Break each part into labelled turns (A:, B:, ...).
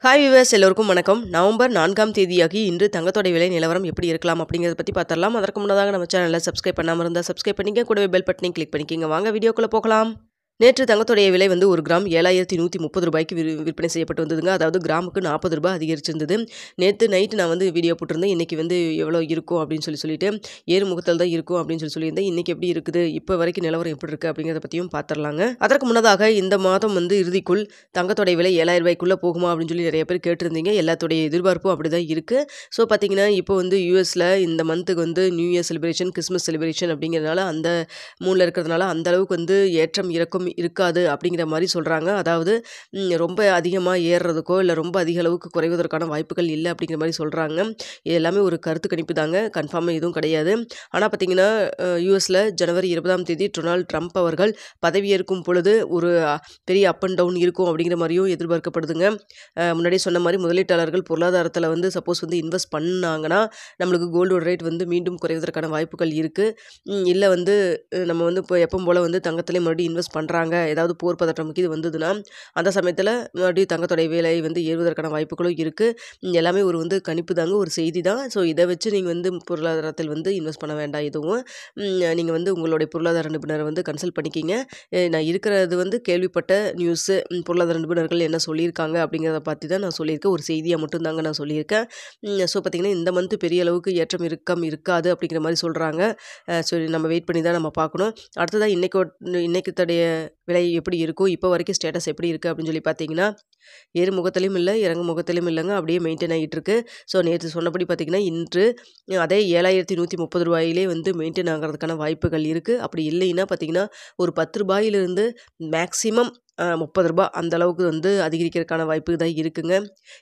A: Hi viewers எல்லோருக்கும் வணக்கம். November 4ஆம் தேதியாகி இன்று தங்கத்தோட விலை நிலவரம் எப்படி இருக்கலாம் அப்படிங்கிறத பற்றி பார்த்துடலாம். அதற்கு முன்னதாக நம்ம சேனலை சப்ஸ்கிரைப் பண்ணாமல் இருந்தால் சப்ஸ்கிரைப் பண்ணிக்க, கூடவே பெல் பட்டனையும் கிளிக் பண்ணிக்கோங்க. வாங்க வீடியோக்குள்ளே போகலாம். நேற்று தங்கத்தோடைய விலை வந்து ஒரு கிராம் 7130 ரூபாய்க்கு விற்பனை செய்யப்பட்டு வந்ததுங்க. அதாவது கிராமுக்கு 40 ரூபாய் அதிகரிச்சிருந்தது. நேற்று நைட்டு நான் வந்து வீடியோ போட்டிருந்தேன். இன்றைக்கி வந்து எவ்வளோ இருக்கும் அப்படின்னு சொல்லிட்டு ஏறுமுகத்தில் தான் இருக்கும் அப்படின்னு சொல்லியிருந்தேன். இன்றைக்கி எப்படி இருக்குது, இப்போ வரைக்கும் நிலவரம் எப்படி இருக்குது அப்படிங்கிறத பற்றியும் பார்த்துடலாங்க. அதற்கு முன்னதாக இந்த மாதம் வந்து இறுதிக்குள் தங்கத்தோடைய விலை 7000 ரூபாய்க்குள்ளே போகுமா அப்படின்னு சொல்லி நிறைய பேர் கேட்டிருந்தீங்க. எல்லாத்தோடைய எதிர்பார்ப்பும் அப்படி தான் இருக்குது. ஸோ பார்த்தீங்கன்னா இப்போ வந்து யூஎஸில் இந்த மந்த்துக்கு வந்து new year celebration, Christmas celebration அப்படிங்கிறதுனால அந்த மூணில் இருக்கிறதுனால அந்த அளவுக்கு வந்து ஏற்றம் இறக்கம் இருக்காது அப்படிங்கிற மாதிரி சொல்கிறாங்க. அதாவது ரொம்ப அதிகமாக ஏறுறதுக்கோ இல்லை ரொம்ப அதிக அளவுக்கு குறைவதற்கான வாய்ப்புகள் இல்லை அப்படிங்கிற மாதிரி சொல்கிறாங்க. இது எல்லாமே ஒரு கருத்து கணிப்பு தாங்க, கன்ஃபார்மாக எதுவும் கிடையாது. ஆனால் பார்த்தீங்கன்னா யூஎஸில் ஜனவரி 20ஆம் தேதி டொனால்ட் ட்ரம்ப் அவர்கள் பதவியேற்கும் பொழுது ஒரு பெரிய அப் அண்ட் டவுன் இருக்கும் அப்படிங்கிற மாதிரியும் எதிர்பார்க்கப்படுதுங்க. முன்னாடியே சொன்ன மாதிரி முதலீட்டாளர்கள் பொருளாதாரத்தில் வந்து சப்போஸ் வந்து இன்வெஸ்ட் பண்ணாங்கன்னா நம்மளுக்கு கோல்டோட ரேட் வந்து மீண்டும் குறைவதற்கான வாய்ப்புகள் இருக்குது. இல்லை வந்து நம்ம வந்து இப்போ எப்பவும் போல் வந்து தங்கத்திலே மறுபடியும் இன்வெஸ்ட் பண்ணுறாங்க, ஏதாவது போர் பதற்றம் இது வந்ததுன்னா அந்த சமயத்தில் மறுபடியும் தங்கத்தோடைய விலை வந்து ஏறுவதற்கான வாய்ப்புகளும் இருக்குது. எல்லாமே ஒரு வந்து கணிப்பு தாங்க, ஒரு செய்தி தான். ஸோ இதை வச்சு நீங்கள் வந்து பொருளாதாரத்தில் வந்து இன்வெஸ்ட் பண்ண வேண்டாம். எதுவும் நீங்கள் வந்து உங்களுடைய பொருளாதார நிபுணரை வந்து கன்சல்ட் பண்ணிக்கிங்க. நான் இருக்கிறது வந்து கேள்விப்பட்ட நியூஸு, பொருளாதார நிபுணர்கள் என்ன சொல்லியிருக்காங்க அப்படிங்கிறத பார்த்து தான் நான் சொல்லியிருக்கேன். ஒரு செய்தியாக மட்டும்தாங்க நான் சொல்லியிருக்கேன். ஸோ பார்த்திங்கன்னா இந்த மந்த்து பெரிய அளவுக்கு ஏற்றம் இருக்காது அப்படிங்கிற மாதிரி சொல்கிறாங்க. சரி, நம்ம வெயிட் பண்ணி தான் நம்ம பார்க்கணும். அடுத்ததாக இன்றைக்குடைய விலை எப்படி இருக்கும், இப்போ வரைக்கும் ஸ்டேட்டஸ் எப்படி இருக்குது அப்படின்னு சொல்லி பார்த்தீங்கன்னா ஏறு முகத்திலையும் இல்லை, இறங்கு முகத்திலையும் இல்லைங்க, அப்படியே மெயின்டைன் ஆகிட்டு இருக்கு. ஸோ நேற்று சொன்னபடி பார்த்திங்கன்னா இன்று அதே 7130 ரூபாயிலே வந்து மெயின்டைன் ஆகிறதுக்கான வாய்ப்புகள் இருக்குது. அப்படி இல்லைன்னா பார்த்திங்கன்னா ஒரு 10 ரூபாயிலிருந்து மேக்ஸிமம் 30 ரூபாய் அந்த அளவுக்கு வந்து அதிகரிக்கிறதுக்கான வாய்ப்பு தான் இருக்குங்க.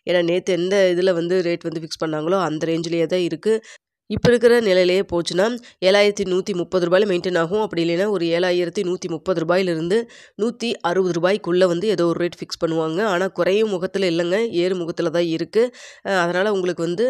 A: ஏன்னா நேற்று எந்த இதில் வந்து ரேட் வந்து ஃபிக்ஸ் பண்ணாங்களோ அந்த ரேஞ்சிலேயே தான் இருக்குது. இப்போ இருக்கிற நிலையிலேயே போச்சுன்னா 7130 ரூபாயில் மெயின்டைன் ஆகும். அப்படி இல்லைன்னா ஒரு 7130 ரூபாயிலிருந்து 160 ரூபாய்க்குள்ளே வந்து ஏதோ ஒரு ரேட் ஃபிக்ஸ் பண்ணுவாங்க. ஆனால் குறையும் முகத்தில் இல்லைங்க, ஏறு முகத்தில் தான் இருக்குது. அதனால் உங்களுக்கு வந்து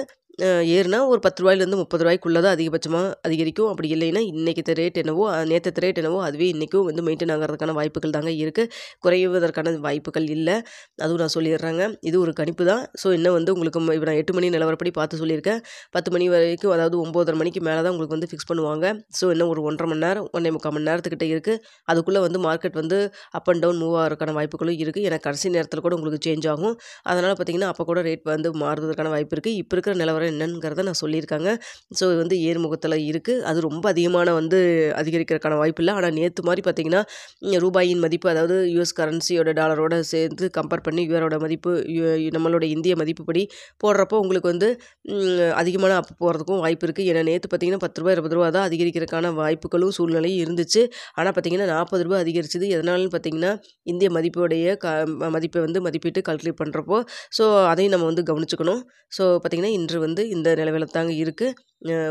A: ஏறுனா ஒரு 10 ரூபாயிலேருந்து 30 ரூபாய்க்குள்ளே தான் அதிகபட்சமாக அதிகரிக்கும். அப்படி இல்லைன்னா இன்றைக்கி ரேட் என்னவோ நேற்று ரேட் என்னவோ அதுவே இன்றைக்கும் வந்து மெயின்டைன் ஆகிறதுக்கான வாய்ப்புகள் தாங்க இருக்குது. குறைவதற்கான வாய்ப்புகள் இல்லை, அதுவும் நான் சொல்லிடுறேங்க. இது ஒரு கணிப்பு தான். ஸோ இன்னும் வந்து உங்களுக்கு இப்போ நான் 8 மணி நிலவரப்படி பார்த்து சொல்லியிருக்கேன். 10 மணி வரைக்கும், அதாவது 9:30 மணிக்கு மேலே தான் உங்களுக்கு வந்து ஃபிக்ஸ் பண்ணுவாங்க. ஸோ இன்னும் ஒரு 1.5 மணி நேரம் 1.25 மணி நேரத்துக்கிட்ட இருக்குது. அதுக்குள்ளே வந்து மார்க்கெட் வந்து அப் அண்ட் டவுன் மூவ் ஆகிறதுக்கான வாய்ப்புகளும் இருக்குது. ஏன்னா கடைசி நேரத்தில் கூட உங்களுக்கு சேஞ்ச் ஆகும். அதனால் பார்த்திங்கன்னா அப்போ கூட ரேட் வந்து மாறுவதற்கான வாய்ப்பு இருக்குது. இப்போ இருக்கிற நிலவரம் என்னங்கிறத நான் சொல்லியிருக்காங்க. ஸோ வந்து ஏறுமுகத்தில் இருக்குது. அது ரொம்ப அதிகமான வந்து அதிகரிக்கிறதுக்கான வாய்ப்பு இல்லை. ஆனால் நேற்று மாதிரி பார்த்திங்கன்னா ரூபாயின் மதிப்பு, அதாவது யூஎஸ் கரன்சியோட டாலரோட சேர்ந்து கம்பேர் பண்ணி யூரோட மதிப்பு நம்மளோட இந்திய மதிப்புப்படி போடுறப்போ உங்களுக்கு வந்து அதிகமான அப் போகிறதுக்கும் வாய்ப்பு இருக்குது. ஏன்னா நேற்று பார்த்திங்கன்னா 10 ரூபாய் 20 ரூபா தான் அதிகரிக்கிறதுக்கான வாய்ப்புகளும் சூழ்நிலையும் இருந்துச்சு. ஆனால் பார்த்திங்கன்னா 40 ரூபாய் அதிகரிச்சது. எதனாலன்னு பார்த்திங்கன்னா இந்திய மதிப்புடைய மதிப்பை வந்து மதிப்பிட்டு கால்குலேட் பண்ணுறப்போ ஸோ அதையும் நம்ம வந்து கவனிச்சுக்கணும். ஸோ பார்த்திங்கன்னா இன்று வந்து இந்த நிலவில் தாங்க இருக்குது.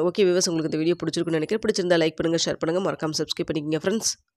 A: ஓகே வியூவர்ஸ், உங்களுக்கு இந்த வீடியோ பிடிச்சிருக்குன்னு நினைக்கிறேன். பிடிச்சிருந்தா லைக் பண்ணுங்கள், ஷேர் பண்ணுங்கள், மறக்காமல் சப்ஸ்கிரைப் பண்ணிக்கங்க ஃப்ரெண்ட்ஸ்.